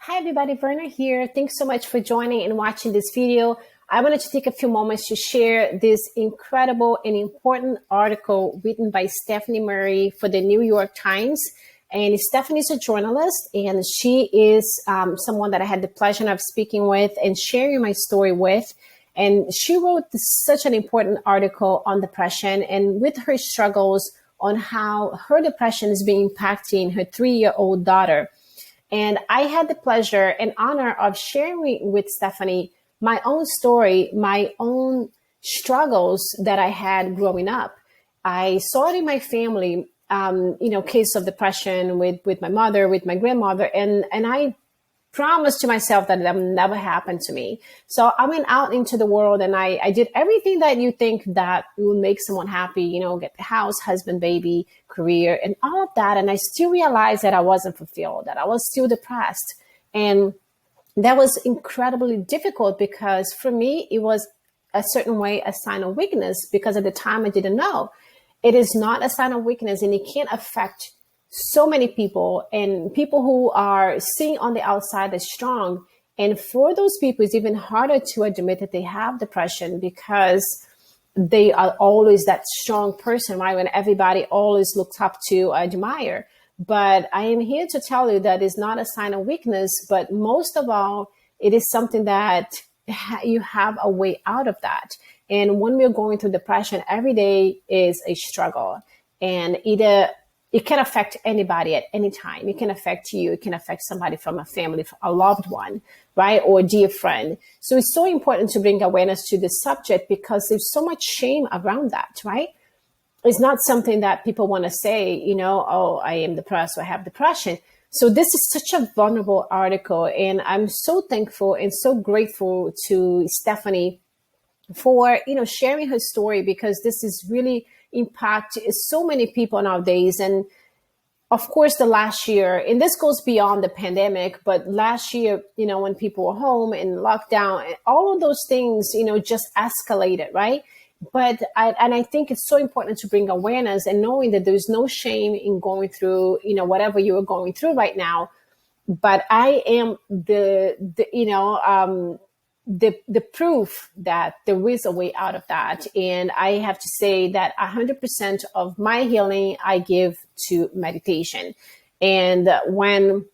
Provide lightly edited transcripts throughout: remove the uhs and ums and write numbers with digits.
Hi everybody, Verna here. Thanks so much for joining and watching this video. I wanted to take a few moments to share this incredible and important article written by Stephanie Murray for the New York Times. And Stephanie's a journalist, and she is someone that I had the pleasure of speaking with and sharing my story with. And she wrote such an important article on depression and with her struggles on how her depression is being impacting her 3-year-old daughter. And I had the pleasure and honor of sharing with Stephanie my own story, my own struggles that I had growing up. I saw it in my family, case of depression with my mother, with my grandmother, and I promised to myself that that would never happen to me. So I went out into the world and I did everything that you think that will make someone happy, get the house, husband, baby, career, and all of that. And I still realized that I wasn't fulfilled, that I was still depressed. And that was incredibly difficult because for me, it was a certain way a sign of weakness because at the time I didn't know. It is not a sign of weakness and it can't affect so many people and people who are seeing on the outside as strong. And for those people, it's even harder to admit that they have depression because they are always that strong person, right? When everybody always looks up to, admire. But I am here to tell you that it's not a sign of weakness, but most of all, it is something that you have a way out of that. And when we're going through depression, every day is a struggle. And it can affect anybody at any time. It can affect you. It can affect somebody from a family, a loved one, right? Or a dear friend. So it's so important to bring awareness to this subject because there's so much shame around that, right? It's not something that people want to say, oh, I am depressed or I have depression. So this is such a vulnerable article. And I'm so thankful and so grateful to Stephanie for, sharing her story because this is really impact so many people nowadays. And of course, the last year, and this goes beyond the pandemic, but last year, when people were home and lockdown, and all of those things, just escalated, right? But I think it's so important to bring awareness and knowing that there's no shame in going through, whatever you are going through right now. But I am the proof that there is a way out of that. And I have to say that 100% of my healing I give to meditation. And when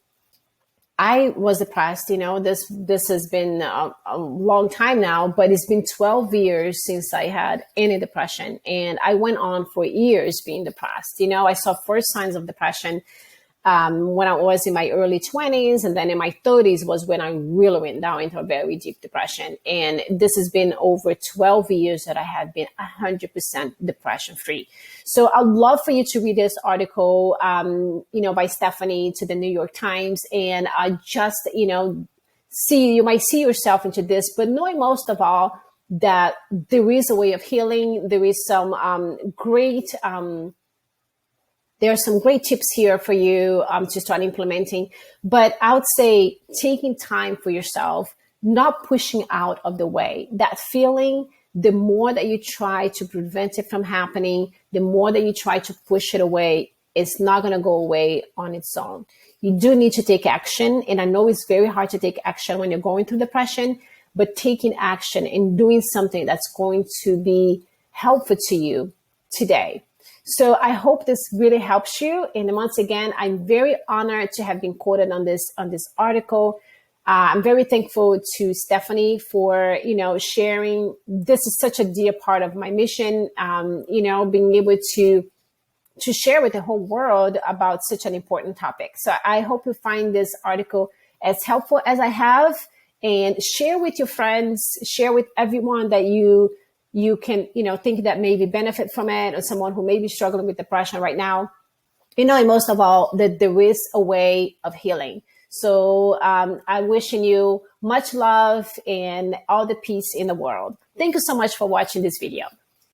I was depressed, this has been a long time now, but it's been 12 years since I had any depression. And I went on for years being depressed. I saw first signs of depression when I was in my early 20s, and then in my 30s was when I really went down into a very deep depression. And this has been over 12 years that I have been 100% depression free. So I'd love for you to read this article, by Stephanie to the New York Times. And I just, you might see yourself into this, but knowing most of all that there is a way of healing. There is some there are some great tips here for you to start implementing. But I would say taking time for yourself, not pushing out of the way. That feeling, the more that you try to prevent it from happening, the more that you try to push it away, it's not going to go away on its own. You do need to take action. And I know it's very hard to take action when you're going through depression, but taking action and doing something that's going to be helpful to you today. So I hope this really helps you. And once again, I'm very honored to have been quoted on this article. I'm very thankful to Stephanie for, sharing. This is such a dear part of my mission, being able to share with the whole world about such an important topic. So I hope you find this article as helpful as I have, and share with your friends, share with everyone that you can, think that maybe benefit from it, or someone who may be struggling with depression right now. And most of all, that there is a way of healing. So I'm wishing you much love and all the peace in the world. Thank you so much for watching this video.